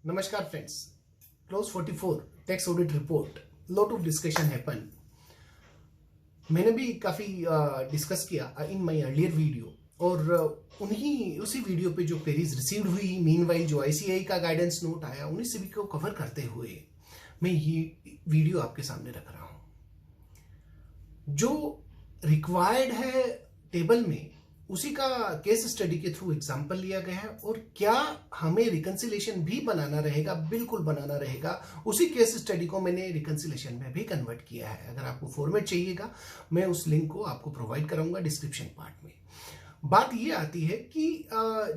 नमस्कार friends, close 44 tax audit report, lot of discussion happen. मैंने भी काफ़ी डिस्कस किया इन माय अर्लियर वीडियो और उसी वीडियो पे जो क्वेरीज रिसीव्ड हुई, मीनवाइल जो आईसीएआई का गाइडेंस नोट आया, उन्हीं सभी को कवर करते हुए मैं ये वीडियो आपके सामने रख रहा हूं। जो रिक्वायर्ड है टेबल में, उसी का केस स्टडी के थ्रू एग्जाम्पल लिया गया है और क्या हमें रिकंसिलेशन भी बनाना रहेगा, बिल्कुल बनाना रहेगा। उसी केस स्टडी को मैंने रिकंसिलेशन में भी कन्वर्ट किया है। अगर आपको फॉर्मेट चाहिएगा, मैं उस लिंक को आपको प्रोवाइड कराऊंगा डिस्क्रिप्शन पार्ट में। बात ये आती है कि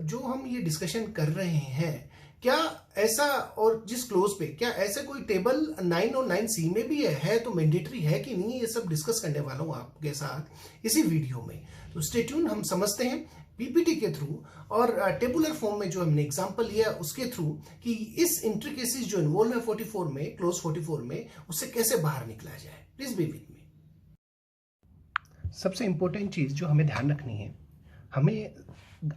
जो हम ये डिस्कशन कर रहे हैं, क्या ऐसा, और जिस क्लोज पे क्या ऐसा कोई टेबल 9 और 9C में भी है तो मैंडेटरी है कि नहीं, ये सब डिस्कस करने वाला हूं आपके साथ इसी वीडियो में। तो स्टे ट्यून, हम समझते हैं पीपीटी के थ्रू और टेबुलर फॉर्म में जो हमने एग्जांपल लिया उसके थ्रू कि इस इंट्रिकेसीज जो इन्वॉल्व है 44 में, क्लोज 44 में, उससे कैसे बाहर निकला जाए। Please be with me. सबसे इंपॉर्टेंट चीज जो हमें ध्यान रखनी है, हमें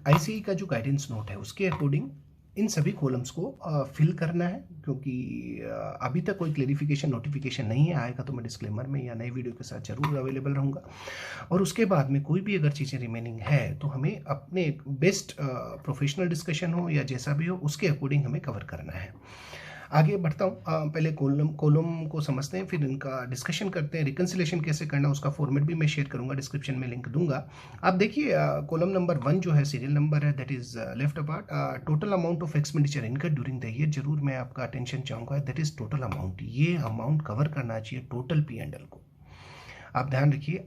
आईसीएआई का जो गाइडेंस नोट है उसके अकॉर्डिंग इन सभी कॉलम्स को फिल करना है, क्योंकि अभी तक कोई क्लेरिफिकेशन नोटिफिकेशन नहीं है। आएगा तो मैं डिस्क्लेमर में या नए वीडियो के साथ जरूर अवेलेबल रहूँगा। और उसके बाद में कोई भी अगर चीज़ें रिमेनिंग है तो हमें अपने बेस्ट प्रोफेशनल डिस्कशन हो या जैसा भी हो, उसके अकॉर्डिंग हमें कवर करना है। आगे बढ़ता हूँ, पहले कॉलम को समझते हैं, फिर इनका डिस्कशन करते हैं। रिकंसिलेशन कैसे करना, उसका फॉर्मेट भी मैं शेयर करूंगा, डिस्क्रिप्शन में लिंक दूंगा। आप देखिए, कॉलम नंबर 1 जो है सीरियल नंबर है, that is left apart, total amount of expenditure incurred during the year. जरूर मैं आपका अटेंशन चाहूंगा, दैट इज टोटल अमाउंट। ये अमाउंट कवर करना चाहिए टोटल P&L को, आप ध्यान रखिए।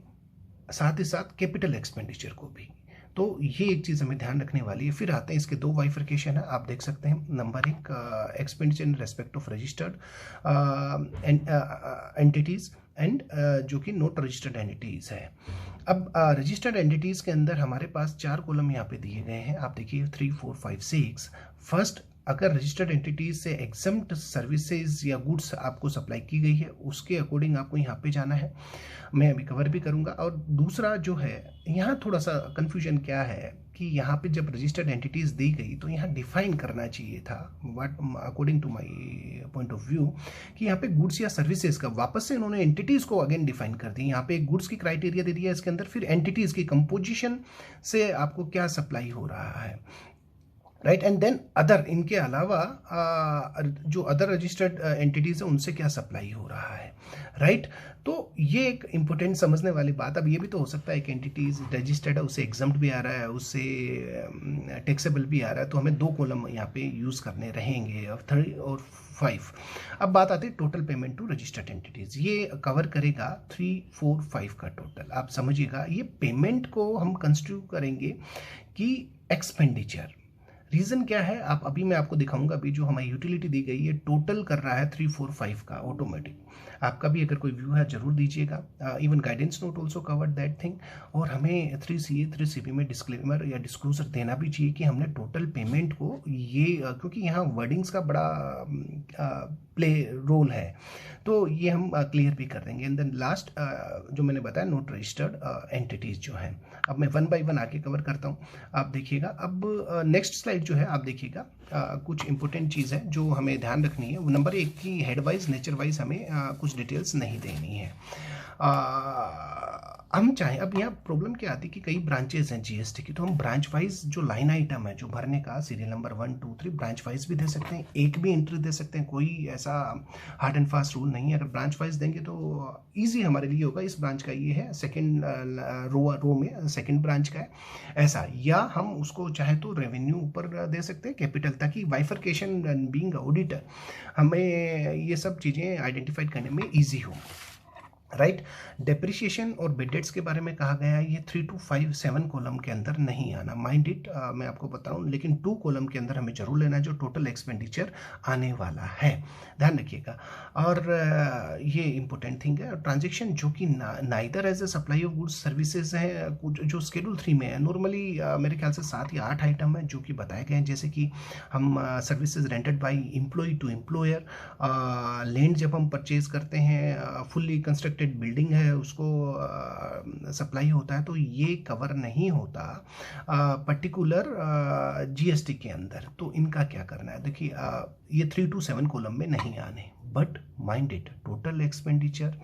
साथ ही साथ कैपिटल एक्सपेंडिचर को भी, तो ये एक चीज़ हमें ध्यान रखने वाली है। फिर आते हैं इसके दो बाइफर्केशन है, आप देख सकते हैं। Number 1, expenditure in respect of registered entities and जो कि नॉट रजिस्टर्ड एंटिटीज़ है। अब रजिस्टर्ड एंटिटीज़ के अंदर हमारे पास 4 कॉलम यहाँ पे दिए गए हैं, आप देखिए 3, 4, 5, 6। फर्स्ट, अगर रजिस्टर्ड एंटिटीज से एग्जम्प्ट सर्विसेज या गुड्स आपको सप्लाई की गई है, उसके अकॉर्डिंग आपको यहाँ पे जाना है, मैं अभी कवर भी करूँगा। और दूसरा जो है, यहाँ थोड़ा सा कन्फ्यूजन क्या है कि यहाँ पे जब रजिस्टर्ड एंटिटीज दी गई तो यहाँ डिफाइन करना चाहिए था, what according to my point of view, कि यहाँ पे गुड्स या सर्विसेज का वापस से इन्होंने एंटिटीज को अगेन डिफाइन कर दी। यहाँ पे गुड्स की क्राइटेरिया दे दिया इसके अंदर, फिर एंटिटीज की कंपोजिशन से आपको क्या सप्लाई हो रहा है, राइट। एंड देन अदर, इनके अलावा जो अदर रजिस्टर्ड एंटिटीज है उनसे क्या सप्लाई हो रहा है, राइट। तो ये एक इंपॉर्टेंट समझने वाली बात। अब ये भी तो हो सकता है कि एंटिटीज रजिस्टर्ड है, उससे एग्जम्प्ट भी आ रहा है, उससे टैक्सेबल भी आ रहा है, तो हमें 2 कॉलम यहाँ पे यूज़ करने रहेंगे, और 3 और 5। अब बात आती है total payment to registered entities. ये कवर करेगा 3, 4, 5 का टोटल। आप समझिएगा, ये पेमेंट को हम कंस्टिट्यूट करेंगे कि एक्सपेंडिचर। रीजन क्या है, आप अभी मैं आपको दिखाऊंगा। अभी जो हमारी यूटिलिटी दी गई है, टोटल कर रहा है 3, 4, 5 का ऑटोमेटिक। आपका भी अगर कोई व्यू है जरूर दीजिएगा। Even guidance note also covered that thing. और हमें 3CA 3CB में डिस्क्लेमर या डिस्क्लोजर देना भी चाहिए कि हमने टोटल पेमेंट को ये, क्योंकि यहाँ वर्डिंग्स का बड़ा प्ले रोल है, तो ये हम क्लियर भी कर देंगे। एंड देन लास्ट जो मैंने बताया, नोट रजिस्टर्ड एंटिटीज जो है। अब मैं 1 बाय 1 आके कवर करता हूँ, आप देखिएगा। अब नेक्स्ट स्लाइड जो है, आप देखिएगा, कुछ इंपॉर्टेंट चीज़ है जो हमें ध्यान रखनी है। नंबर 1 की हेड वाइज, नेचर वाइज हमें कुछ डिटेल्स नहीं देनी है। हम चाहें, अब यहाँ प्रॉब्लम क्या आती है कि कई ब्रांचेस हैं जीएसटी की, तो हम ब्रांच वाइज जो लाइन आइटम है जो भरने का, सीरियल नंबर 1, 2, 3 ब्रांच वाइज भी दे सकते हैं, एक भी एंट्री दे सकते हैं। कोई ऐसा हार्ड एंड फास्ट रूल नहीं है। अगर ब्रांच वाइज देंगे तो ईजी हमारे लिए होगा। इस ब्रांच का ये है, सेकेंड रो में सेकेंड ब्रांच का है, ऐसा। या हम उसको चाहे तो रेवेन्यू ऊपर दे सकते हैं, कैपिटल, ताकि बाइफर्केशन बीइंग ऑडिटर हमें ये सब चीज़ें आइडेंटिफाइड करने में ईजी हो, राइट। डेप्रिसिएशन और बेड डेट्स के बारे में कहा गया है, ये 3 to 5, 7 कॉलम के अंदर नहीं आना, माइंड इट, मैं आपको बताऊं। लेकिन 2 कॉलम के अंदर हमें जरूर लेना है, जो टोटल एक्सपेंडिचर आने वाला है, ध्यान रखिएगा। और ये इंपॉर्टेंट थिंग है। ट्रांजेक्शन जो कि neither as a supply of goods services है, जो शेड्यूल 3 में है, नॉर्मली मेरे ख्याल से 7 या 8 आइटम है जो कि बताए गए हैं, जैसे कि हम services rented by employ to employer, land जब हम परचेज करते हैं, फुल्ली कंस्ट्रक्ट कंस्ट्रक्टेड बिल्डिंग है उसको सप्लाई होता है, तो ये कवर नहीं होता पर्टिकुलर जीएसटी के अंदर। तो इनका क्या करना है, देखिए ये 3 to 7 कॉलम में नहीं आने, but mind it total expenditure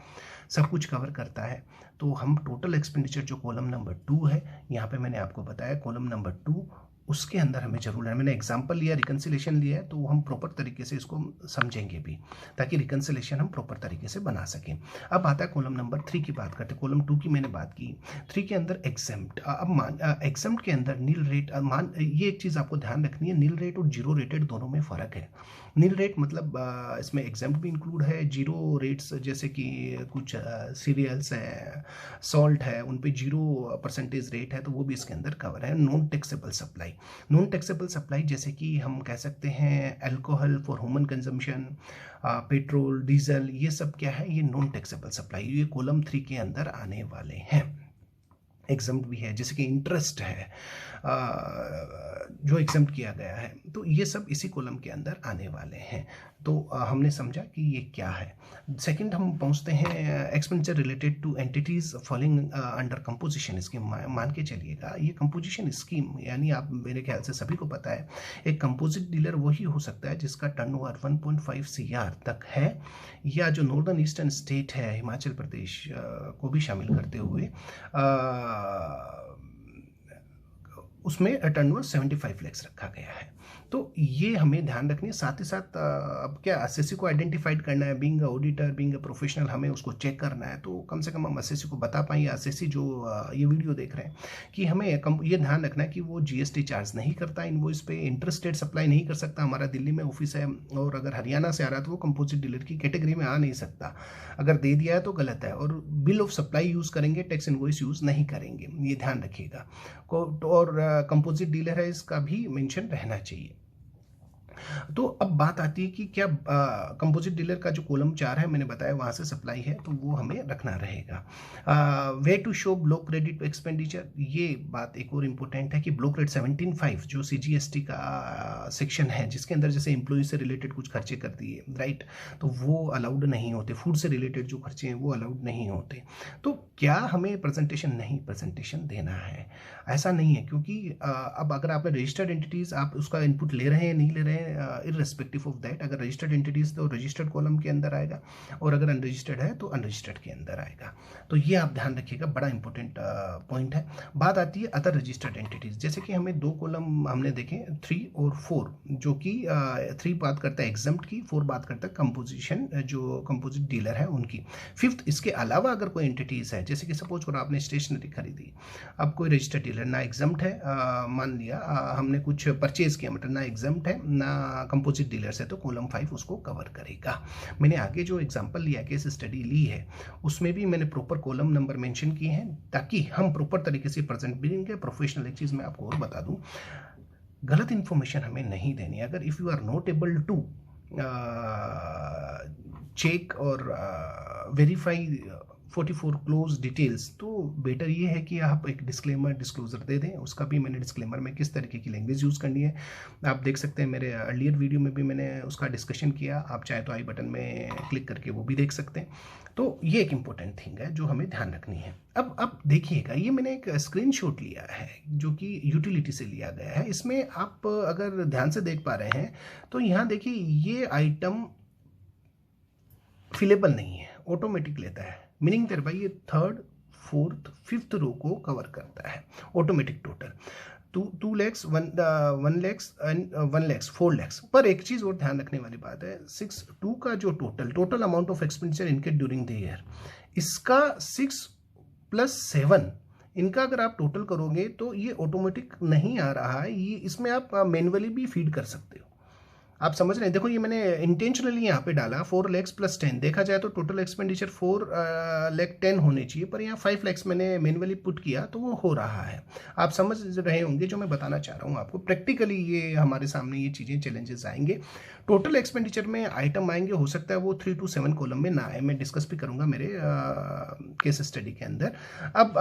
सब कुछ कवर करता है। तो हम टोटल एक्सपेंडिचर जो कॉलम नंबर 2 है, यहाँ पे मैंने आपको बताया कॉलम नंबर 2 उसके अंदर हमें जरूर है। मैंने एग्जांपल लिया, रिकन्सिलेशन लिया है, तो हम प्रॉपर तरीके से इसको समझेंगे भी, ताकि रिकन्सिलेशन हम प्रॉपर तरीके से बना सकें। अब आता है कॉलम नंबर 3 की बात करते हैं। कॉलम 2 की मैंने बात की, 3 के अंदर एग्जेम्प्ट। अब एग्जेम्प्ट के अंदर नील रेट, ये एक चीज़ आपको ध्यान रखनी है, नील रेट और जीरो रेटेड दोनों में फ़र्क है। नील रेट मतलब इसमें एग्जाम्प्ट भी इंक्लूड है, जीरो रेट्स जैसे कि कुछ सीरियल्स है, सॉल्ट है, उन पे 0% रेट है, तो वो भी इसके अंदर कवर है। Non taxable supply, non taxable supply जैसे कि हम कह सकते हैं alcohol for human consumption, petrol, diesel, ये सब क्या है, ये नॉन टैक्सेबल सप्लाई, ये कॉलम 3 के अंदर आने वाले हैं। एग्जाम्प्ट भी है, जैसे कि इंटरेस्ट है जो एग्जाम्प्ट किया गया है, तो ये सब इसी कॉलम के अंदर आने वाले हैं। तो हमने समझा कि ये क्या है। सेकंड हम पहुंचते हैं expenditure related two entities falling under composition scheme. मान के चलिएगा ये कंपोजिशन स्कीम, यानी आप मेरे ख्याल से सभी को पता है, एक कंपोजिट डीलर वही हो सकता है जिसका टर्नओवर 1.5 CR तक है, या जो नॉर्दर्न ईस्टर्न स्टेट है हिमाचल प्रदेश को भी शामिल करते हुए उसमें टर्नओवर 75 लाख रखा गया है। तो ये हमें ध्यान रखनी है। साथ ही साथ अब क्या एसएससी को आइडेंटिफाइड करना है, बीइंग ऑडिटर, बीइंग प्रोफेशनल, हमें उसको चेक करना है। तो कम से कम हम एसएससी को बता पाएँ, या एसएससी जो ये वीडियो देख रहे हैं, कि हमें ये ध्यान रखना है कि वो जीएसटी चार्ज नहीं करता इनवॉइस पे, इंटरस्टेट सप्लाई नहीं कर सकता। हमारा दिल्ली में ऑफिस है और अगर हरियाणा से आ रहा है तो वो कंपोजिट डीलर की कैटेगरी में आ नहीं सकता। अगर दे दिया है तो गलत है। और बिल ऑफ सप्लाई यूज़ करेंगे, टैक्स इनवॉइस यूज़ नहीं करेंगे, ये ध्यान रखिएगा। और कंपोजिट डीलर है इसका भी मेंशन रहना चाहिए। तो अब बात आती है कि क्या कंपोजिट डीलर का जो कॉलम 4 है, मैंने बताया वहाँ से सप्लाई है, तो वो हमें रखना रहेगा। Way to show block credit expenditure, ये बात एक और इम्पोर्टेंट है कि ब्लॉक क्रेडिट 17(5) जो सीजीएसटी का सेक्शन है, जिसके अंदर जैसे एम्प्लॉय से रिलेटेड कुछ खर्चे कर दिए, राइट, तो वो अलाउड नहीं होते। फूड से रिलेटेड जो खर्चे हैं वो अलाउड नहीं होते। तो क्या हमें प्रेजेंटेशन देना है? ऐसा नहीं है, क्योंकि अब अगर आपने रजिस्टर्ड एंटिटीज, आप उसका इनपुट ले रहे हैं नहीं ले रहे हैं, इररेस्पेक्टिव ऑफ दैट, अगर रजिस्टर्ड एंटिटीज तो रजिस्टर्ड कॉलम के अंदर आएगा, और अगर अनरजिस्टर्ड है तो अनरजिस्टर्ड के अंदर आएगा। तो ये आप ध्यान रखिएगा, बड़ा इंपॉर्टेंट पॉइंट है। बात आती है अदर रजिस्टर्ड एंटिटीज, जैसे कि हमें 2 कॉलम हमने देखे 3 और 4, जो कि 3 बात करता है एग्जम्प्ट की, 4 बात करता है कंपोजिशन, जो कंपोजिट डीलर है उनकी। 5th, इसके अलावा अगर कोई एंटिटीज है, जैसे कि सपोज करो आपने स्टेशनरी खरीदी, अब कोई रजिस्टर्ड डीलर ना एग्जम्प्ट है, मान लिया हमने कुछ परचेज किया, मतलब ना एग्जम्प्ट है ना कंपोजिट डीलर से, तो कॉलम 5 उसको कवर करेगा। मैंने आगे जो एग्जांपल लिया, केस स्टडी ली है, उसमें भी मैंने प्रॉपर कॉलम नंबर मेंशन किए हैं, ताकि हम प्रॉपर तरीके से प्रेजेंट भी करेंगे। प्रोफेशनल एक चीज़ मैं आपको और बता दूं, गलत इन्फॉर्मेशन हमें नहीं देनी। अगर if you are not able to check और वेरीफाई 44 क्लोज डिटेल्स, तो बेटर ये है कि आप एक डिस्क्लोजर दे दें। उसका भी मैंने डिस्क्लेमर में किस तरीके की लैंग्वेज यूज़ करनी है आप देख सकते हैं, मेरे अर्लियर वीडियो में भी मैंने उसका डिस्कशन किया, आप चाहे तो आई बटन में क्लिक करके वो भी देख सकते हैं। तो ये एक इम्पोर्टेंट थिंग है जो हमें ध्यान रखनी है। अब देखिएगा, ये मैंने एक स्क्रीनशॉट लिया है जो कि यूटिलिटी से लिया गया है। इसमें आप अगर ध्यान से देख पा रहे हैं तो यहाँ देखिए, ये आइटम फिलेबल नहीं है, ऑटोमेटिक लेता है, मीनिंग तेरे भाई ये 3rd, 4th, 5th रो को कवर करता है automatic total. 2 lakhs, 1 lakhs and 1 lakhs, 4 lakhs। पर एक चीज़ और ध्यान रखने वाली बात है, 6(2) का जो टोटल अमाउंट ऑफ एक्सपेंडिचर इनके ड्यूरिंग द ईयर, इसका 6 + 7 इनका अगर आप टोटल करोगे तो ये ऑटोमेटिक नहीं आ रहा है, ये इसमें आप मैन्युअली भी फीड कर सकते हो। आप समझ रहे हैं? देखो, ये मैंने इंटेंशनली यहाँ पे डाला 4 lakhs + 10, देखा जाए तो टोटल एक्सपेंडिचर 4 lakh 10 होने चाहिए, पर यहाँ 5 lakhs मैंने मैन्युअली पुट किया तो वो हो रहा है। आप समझ रहे होंगे जो मैं बताना चाह रहा हूँ आपको। प्रैक्टिकली ये हमारे सामने ये चीज़ें, चैलेंजेस आएंगे। टोटल एक्सपेंडिचर में आइटम आएंगे, हो सकता है वो 3 to 7 कॉलम में ना आए, मैं डिस्कस भी करूँगा मेरे केस स्टडी के अंदर। अब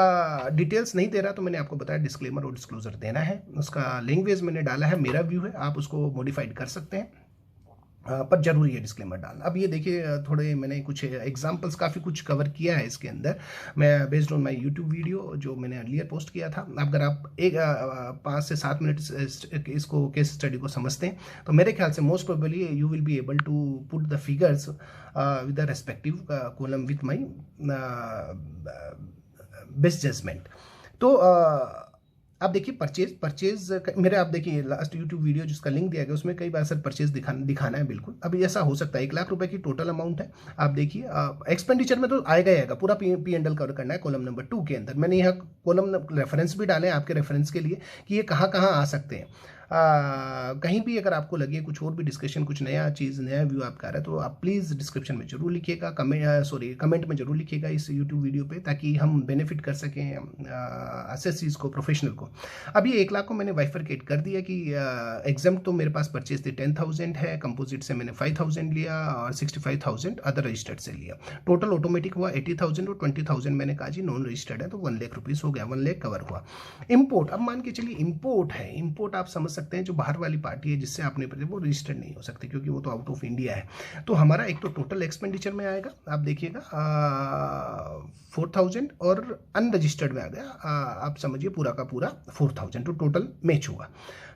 डिटेल्स नहीं दे रहा तो मैंने आपको बताया डिस्क्लेमर और डिस्क्लोजर देना है। उसका लैंग्वेज मैंने डाला है, मेरा व्यू है, आप उसको मॉडिफाइड कर सकते हैं। पर जरूरी है डिस्क्लेमर डालना। अब ये देखिए थोड़े मैंने कुछ एग्जांपल्स काफ़ी कुछ कवर किया है इसके अंदर, मैं based on my YouTube video जो मैंने अर्लियर पोस्ट किया था। अगर आप एक 5 से 7 मिनट इसको केस स्टडी को समझते हैं तो मेरे ख्याल से most probably you will be able to put the figures with the respective column with my best judgement. तो आप देखिए परचेज मेरे, आप देखिए लास्ट यूट्यूब वीडियो जिसका लिंक दिया गया उसमें कई बार सर परचेज दिखाना है बिल्कुल। अभी ऐसा हो सकता है 1 लाख रुपए की टोटल अमाउंट है। आप देखिए एक्सपेंडिचर में तो आएगा ही आएगा, पूरा पी एंड एल कवर करना है कॉलम नंबर 2 के अंदर। मैंने यहाँ कॉलम रेफरेंस भी डाले हैं आपके रेफरेंस के लिए कि ये कहाँ कहाँ आ सकते हैं। कहीं भी अगर आपको लगे कुछ और भी डिस्कशन, कुछ नया चीज़, नया व्यू आपका आ रहा है तो आप प्लीज़ डिस्क्रिप्शन में जरूर लिखिएगा, कमेंट में जरूर लिखिएगा इस यूट्यूब वीडियो पे, ताकि हम बेनिफिट कर सकें एसएससीज को, प्रोफेशनल को। अभी 1 लाख को मैंने बाइफरकेट कर दिया कि एग्जाम्प्ट तो मेरे पास परचेज थी 10,000 है, कंपोजिट से मैंने 5,000 लिया और 65,000 अदर रजिस्टर्ड से लिया। टोटल ऑटोमेटिक हुआ 80,000 और 20,000 मैंने कहा जी नॉन रजिस्टर्ड है तो 1 लाख रुपीज़ हो गया, 1 लाख कवर हुआ। इम्पोर्ट, अब मान के चलिए इम्पोर्ट है, इम्पोर्ट आप समझ सकते हैं जो बाहर वाली पार्टी है जिससे आपने वो रजिस्टर्ड नहीं हो सकती क्योंकि वो तो आउट ऑफ इंडिया है। तो हमारा एक तो टोटल एक्सपेंडिचर में आएगा, आप देखिएगा 4,000 और अनरजिस्टर्ड में आ गया, आप समझिए पूरा का पूरा 4,000, तो टोटल मैच हुआ।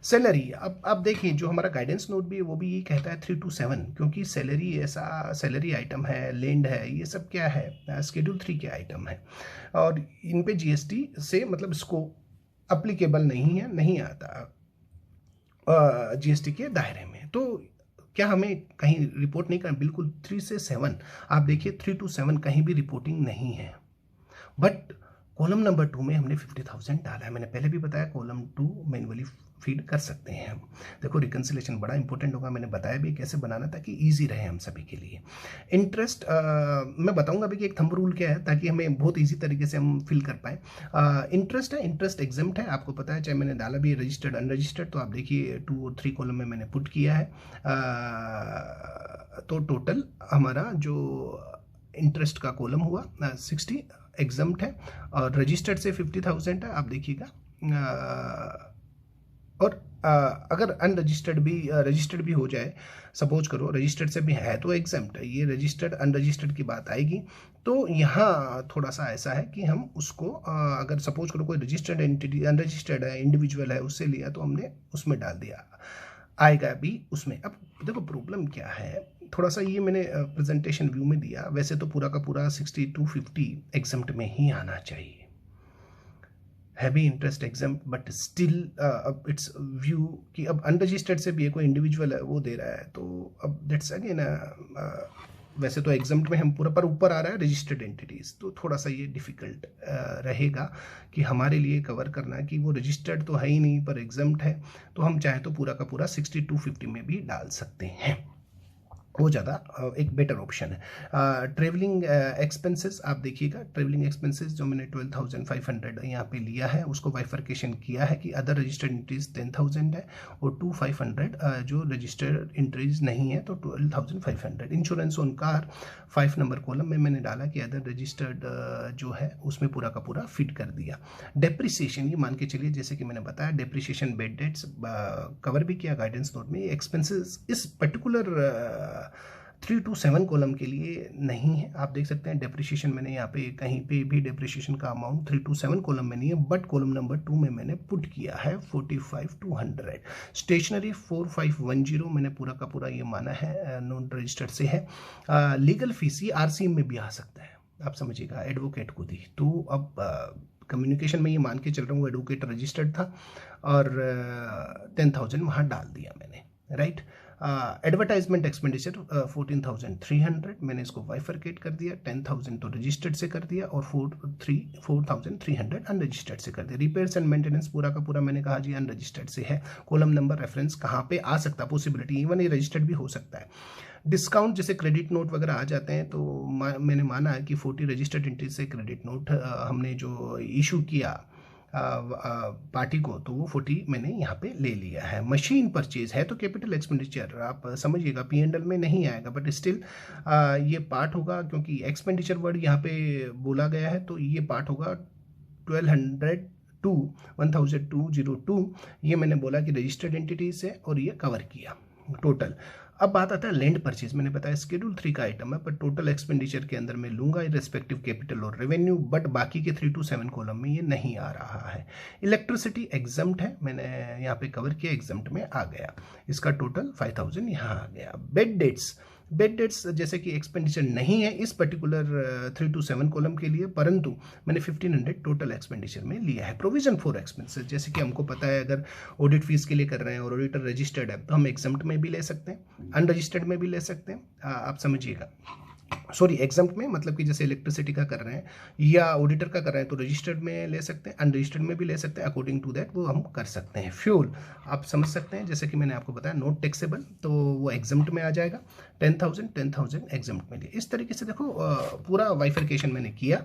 सैलरी, अब आप देखिए जो हमारा गाइडेंस नोट भी है वो भी ये कहता है 3 to 7, क्योंकि सैलरी ऐसा सैलरी आइटम है, लैंड है, ये सब क्या है शेड्यूल 3 के आइटम है और इन पे जीएसटी से मतलब इसको अप्लीकेबल नहीं है, नहीं आता जीएसटी के दायरे में। तो क्या हमें कहीं रिपोर्ट नहीं करना? बिल्कुल 3 से 7, आप देखिए 3 to 7 कहीं भी रिपोर्टिंग नहीं है। बट कॉलम नंबर 2 में हमने 50,000 डाला है। मैंने पहले भी बताया कॉलम 2 मैनुअली फीड कर सकते हैं हम। देखो रिकन्सिलेशन बड़ा इंपॉर्टेंट होगा, मैंने बताया भी कैसे बनाना ताकि इजी रहे हम सभी के लिए। इंटरेस्ट मैं बताऊंगा भी कि एक थंब रूल क्या है ताकि हमें बहुत इजी तरीके से हम फिल कर पाए। इंटरेस्ट है, इंटरेस्ट एग्जाम्प्ट है, आपको पता है, चाहे मैंने डाला भी रजिस्टर्ड अनरजिस्टर्ड, तो आप देखिए 2 और 3 कॉलम में मैंने पुट किया है। तो टोटल हमारा जो इंटरेस्ट का कॉलम हुआ 60 एग्जाम्प्ट है और रजिस्टर्ड से 50,000 है, आप देखिएगा। और अगर अनरजिस्टर्ड भी रजिस्टर्ड भी हो जाए, सपोज करो रजिस्टर्ड से भी है तो एग्जाम्प्ट है, ये रजिस्टर्ड अनरजिस्टर्ड की बात आएगी। तो यहाँ थोड़ा सा ऐसा है कि हम उसको अगर सपोज करो कोई रजिस्टर्ड एंटिटी अनरजिस्टर्ड है, इंडिविजुअल है, उससे लिया तो हमने उसमें डाल दिया, आएगा भी उसमें। अब देखो प्रॉब्लम क्या है, थोड़ा सा ये मैंने प्रेजेंटेशन व्यू में दिया, वैसे तो पूरा का पूरा 60 to 50 एग्जाम्प्ट में ही आना चाहिए, heavy interest exam, but still अब इट्स व्यू कि अब अनरजिस्टर्ड से भी कोई इंडिविजुअल है वो दे रहा है, तो अब दैट्स अगेन वैसे तो एग्जाम्प्ट में हम पूरा पर ऊपर आ रहा है रजिस्टर्ड एंटिटीज, तो थोड़ा सा ये डिफिकल्ट रहेगा कि हमारे लिए कवर करना कि वो रजिस्टर्ड तो है ही नहीं पर एग्जाम्प्ट है, तो हम चाहे तो पूरा का पूरा 60 to 50 में भी डाल सकते हैं, वो ज़्यादा एक बेटर ऑप्शन है। ट्रेवलिंग एक्सपेंसेस, आप देखिएगा ट्रेवलिंग एक्सपेंसेस जो मैंने 12,500 यहाँ पे लिया है उसको बाइफर्केशन किया है कि अदर रजिस्टर्ड एंट्रीज 10,000 है और 2,500 जो रजिस्टर्ड एंट्रीज नहीं है तो 12,500। Insurance on car 5 number column में मैंने डाला कि अदर रजिस्टर्ड जो है उसमें पूरा का पूरा फिट कर दिया। डेप्रिसिएशन, ये मान के चलिए जैसे कि मैंने बताया डेप्रिसिएशन बेड डेट्स कवर भी किया गाइडेंस नोट में। एक्सपेंसेस इस पर्टिकुलर 3 to 7 कॉलम के लिए नहीं है, आप देख सकते हैं डेप्रिसिएशन मैंने यहाँ पे कहीं पे भी डेप्रिसिएशन का अमाउंट 3 to 7 कॉलम में नहीं है, बट कॉलम नंबर 2 में मैंने पुट किया है 45 to 100। स्टेशनरी 4510 मैंने पूरा का पूरा ये माना है नॉन रजिस्टर्ड से है। लीगल फीस ये आरसी में भी आ सकता है, आप समझिएगा, एडवोकेट को दी। तो अब कम्युनिकेशन में ये मान के चल रहा हूँ एडवोकेट रजिस्टर्ड था और 10,000 वहाँ डाल दिया मैंने, राइट। एडवर्टाइजमेंट एक्सपेंडिचर 14,300 मैंने इसको बाइफरकेट कर दिया, 10,000 तो रजिस्टर्ड से कर दिया और 4,300 अनरजिस्टर्ड से कर दिया। रिपेयर्स एंड मेंटेनेंस पूरा का पूरा मैंने कहा जी अनरजिस्टर्ड से है। कॉलम नंबर रेफरेंस कहाँ पे आ सकता है, पॉसिबिलिटी, इवन ये रजिस्टर्ड भी हो सकता है। डिस्काउंट जैसे क्रेडिट नोट वगैरह आ जाते हैं तो मैंने माना है कि 40 रजिस्टर्ड एंट्री से क्रेडिट नोट हमने जो इशू किया पार्टी को तो वो 40 मैंने यहाँ पे ले लिया है। मशीन परचेज है तो कैपिटल एक्सपेंडिचर आप समझिएगा P&L में नहीं आएगा, बट स्टिल ये पार्ट होगा क्योंकि एक्सपेंडिचर वर्ड यहाँ पे बोला गया है, तो ये पार्ट होगा 1200 to 1202 ये मैंने बोला कि रजिस्टर्ड एंटिटीज है और ये कवर किया टोटल। अब बात आता है लैंड परचेज। मैंने बताया शेड्यूल 3 का आइटम है, पर टोटल एक्सपेंडिचर के अंदर मैं लूंगा रिस्पेक्टिव कैपिटल और रेवेन्यू, बट बाकी के 3 to 7 कॉलम में ये नहीं आ रहा है। इलेक्ट्रिसिटी एग्जम्प्ट है, मैंने यहाँ पे कवर किया, एग्जम्प्ट में आ गया, इसका टोटल 5000 यहाँ आ गया। बेड डेट्स जैसे कि एक्सपेंडिचर नहीं है इस पर्टिकुलर 3 to 7 कॉलम के लिए, परंतु मैंने 1500 टोटल एक्सपेंडिचर में लिया है। प्रोविजन फॉर एक्सपेंसेस, जैसे कि हमको पता है अगर ऑडिट फीस के लिए कर रहे हैं और ऑडिटर रजिस्टर्ड है तो हम एग्जम्प्ट में भी ले सकते हैं, अनरजिस्टर्ड में भी ले सकते हैं, आप समझिएगा। सॉरी, एग्जम्प्ट में मतलब कि जैसे इलेक्ट्रिसिटी का कर रहे हैं या ऑडिटर का कर रहे हैं तो रजिस्टर्ड में ले सकते हैं, अनरजिस्टर्ड में भी ले सकते हैं, अकॉर्डिंग टू दैट वो हम कर सकते हैं। फ्यूल आप समझ सकते हैं, जैसे कि मैंने आपको बताया नॉट टैक्सेबल, तो वो एग्जम्प्ट में आ जाएगा। 10,000 एग्जम्प्ट में लिए। इस तरीके से देखो पूरा वाइफिकेशन मैंने किया।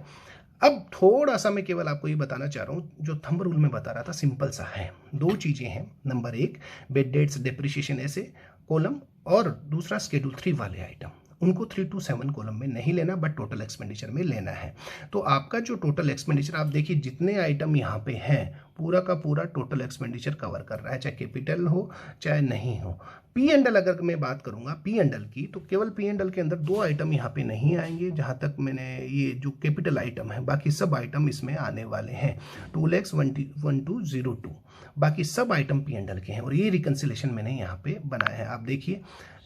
अब थोड़ा सा मैं केवल आपको ये बताना चाह रहा हूँ, जो थंब रूल में बता रहा था सिंपल सा है। 2 चीज़ें हैं, नंबर 1 बेड डेट्स डिप्रिशिएशन ऐसे कॉलम, और दूसरा शेड्यूल 3 वाले आइटम, उनको 3 to 7 कॉलम में नहीं लेना बट टोटल एक्सपेंडिचर में लेना है। तो आपका जो टोटल एक्सपेंडिचर आप देखिए जितने आइटम यहाँ पे हैं पूरा का पूरा टोटल एक्सपेंडिचर कवर कर रहा है, चाहे कैपिटल हो चाहे नहीं हो। पी एंड एल अगर मैं बात करूंगा पी एंड एल की, तो केवल पी एंड एल के अंदर 2 आइटम यहाँ पे नहीं आएंगे जहाँ तक मैंने ये जो कैपिटल आइटम है, बाकी सब आइटम इसमें आने वाले हैं 2,12,02, बाकी सब आइटम पी एंड एल के हैं और ये रिकन्सिलेशन मैंने यहाँ पे बनाया है। आप देखिए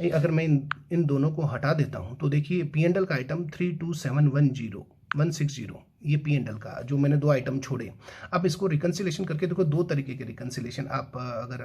अगर मैं इन दोनों को हटा देता हूँ तो देखिए पी एंड एल का आइटम 32710 ये पी एंड एल का जो मैंने 2 आइटम छोड़े। अब इसको रिकन्सिलेशन करके देखो 2 तरीके के रिकन्सिलेशन आप अगर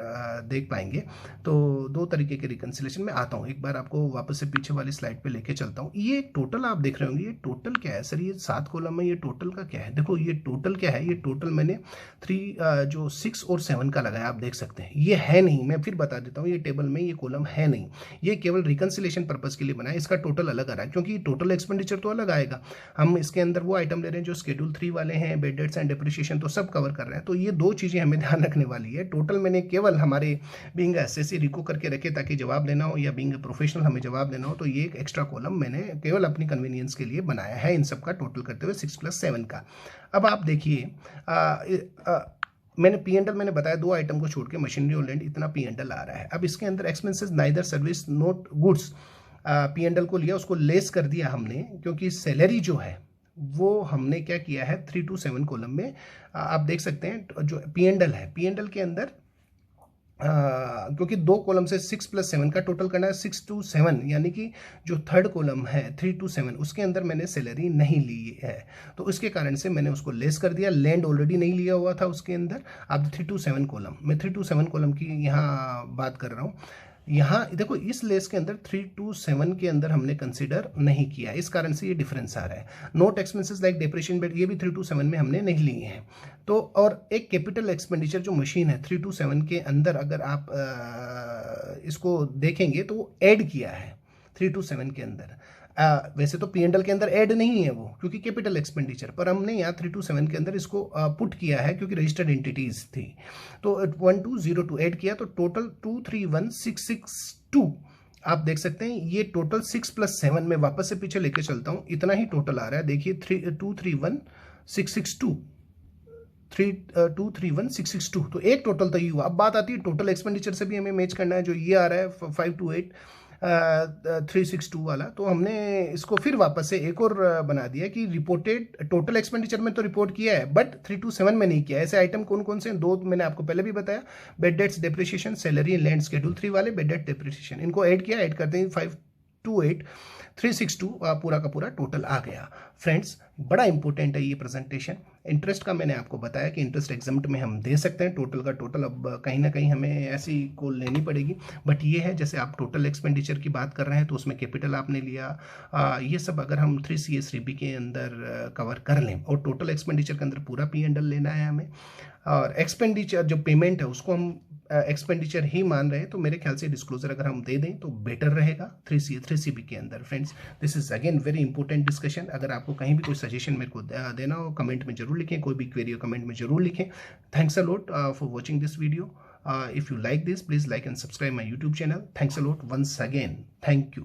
देख पाएंगे तो 2 तरीके के रिकन्सिलेशन में आता हूँ। एक बार आपको वापस से पीछे वाली स्लाइड पे लेके चलता हूँ। ये टोटल आप देख रहे होंगे, ये टोटल क्या है सर, ये 7 कॉलम में ये टोटल का क्या है। देखो ये टोटल क्या है, ये टोटल मैंने 6 और 7 का लगाया, आप देख सकते हैं। ये है नहीं, मैं फिर बता देता हूँ, ये टेबल में ये कॉलम है नहीं, ये केवल रिकन्सिलेशन पर्पज के लिए बनाया। इसका टोटल अलग आ रहा है क्योंकि टोटल एक्सपेंडिचर तो अलग आएगा। हम इसके अंदर वो आइटम ले रहे हैं जो शेड्यूल 3 वाले हैं, बेड डेट्स एंड डिप्रिशिएशन तो सब कवर कर रहे हैं। तो ये 2 चीजें हमें ध्यान रखने वाली है। टोटल मैंने केवल हमारे बीइंग एसएससी रिको करके रखे ताकि जवाब देना हो या बीइंग प्रोफेशनल हमें जवाब देना हो, तो ये एक एक्स्ट्रा कॉलम मैंने केवल अपनी कन्वीनियंस के लिए बनाया है इन सब का टोटल करते हुए 6 + 7 का। अब आप देखिए मैंने पी एंड एल मैंने बताया 2 आइटम को छोड़ के मशीनरी और लैंड इतना पी एंड एल आ रहा है। अब इसके अंदर expenses neither service note goods P and L को लिया, उसको लेस कर दिया हमने क्योंकि सैलरी जो है वो हमने क्या किया है 3 to 7 कॉलम में आप देख सकते हैं जो पी एंड एल है, पी एंड एल के अंदर क्योंकि 2 कॉलम से 6 + 7 का टोटल करना है 6 to 7, यानी कि जो थर्ड कॉलम है 3 to 7 उसके अंदर मैंने सैलरी नहीं ली है, तो इसके कारण से मैंने उसको लेस कर दिया। लैंड ऑलरेडी नहीं लिया हुआ था उसके अंदर। अब 3 to 7 कॉलम, मैं 3 to 7 कॉलम की यहाँ बात कर रहा हूँ। यहाँ देखो इस लेस के अंदर 3 to 7 के अंदर हमने कंसीडर नहीं किया, इस कारण से ये डिफरेंस आ रहा है। Note expenses like depreciation bed ये भी 3 to 7 में हमने नहीं लिए हैं। तो और एक कैपिटल एक्सपेंडिचर जो मशीन है 3 to 7 के अंदर अगर आप इसको देखेंगे तो ऐड किया है 3 to 7 के अंदर। वैसे तो पी एंड एल के अंदर ऐड नहीं है वो क्योंकि कैपिटल एक्सपेंडिचर, पर हमने यहाँ 3 to 7 के अंदर इसको पुट किया है क्योंकि रजिस्टर्ड एंटिटीज थी। तो 1202 ऐड किया तो टोटल 231,662 आप देख सकते हैं। ये टोटल 6 + 7 में वापस से पीछे लेके चलता हूँ, इतना ही टोटल आ रहा है। देखिए 231,662 231,662 तो एक टोटल तो ये हुआ। अब बात आती है टोटल एक्सपेंडिचर से भी हमें मैच करना है, जो ये आ रहा है 528,362 वाला। तो हमने इसको फिर वापस से एक और बना दिया कि रिपोर्टेड टोटल एक्सपेंडिचर में तो रिपोर्ट किया है बट 3 to 7 में नहीं किया। ऐसे आइटम कौन कौन से हैं? 2 मैंने आपको पहले भी बताया, bad debts depreciation, salary and land schedule 3 वाले बेड डेट डिप्रिशिएशन, इनको ऐड किया, ऐड करते हैं 528,362 पूरा का पूरा टोटल आ गया। फ्रेंड्स बड़ा इंपॉर्टेंट है ये प्रेजेंटेशन। इंटरेस्ट का मैंने आपको बताया कि इंटरेस्ट एग्जाम्प्ट में हम दे सकते हैं टोटल का टोटल। अब कहीं ना कहीं हमें ऐसी कॉल लेनी पड़ेगी, बट ये है जैसे आप टोटल एक्सपेंडिचर की बात कर रहे हैं तो उसमें कैपिटल आपने लिया, ये सब अगर हम 3CA 3B के अंदर कवर कर लें और टोटल एक्सपेंडिचर के अंदर पूरा पी एंड एल लेना है हमें, और एक्सपेंडिचर जो पेमेंट है उसको हम एक्सपेंडिचर ही मान रहे हैं, तो मेरे ख्याल से डिस्क्लोजर अगर हम दे दें तो बेटर रहेगा 3CA 3CB के अंदर। Friends this is again very important discussion. अगर आपको कहीं भी कोई सजेशन मेरे को देना हो कमेंट में जरूर लिखें, कोई भी क्वेरी हो कमेंट में जरूर लिखें। Thanks a lot for watching this video. If you like this please like and subscribe my YouTube channel. Thanks a lot once again, thank you.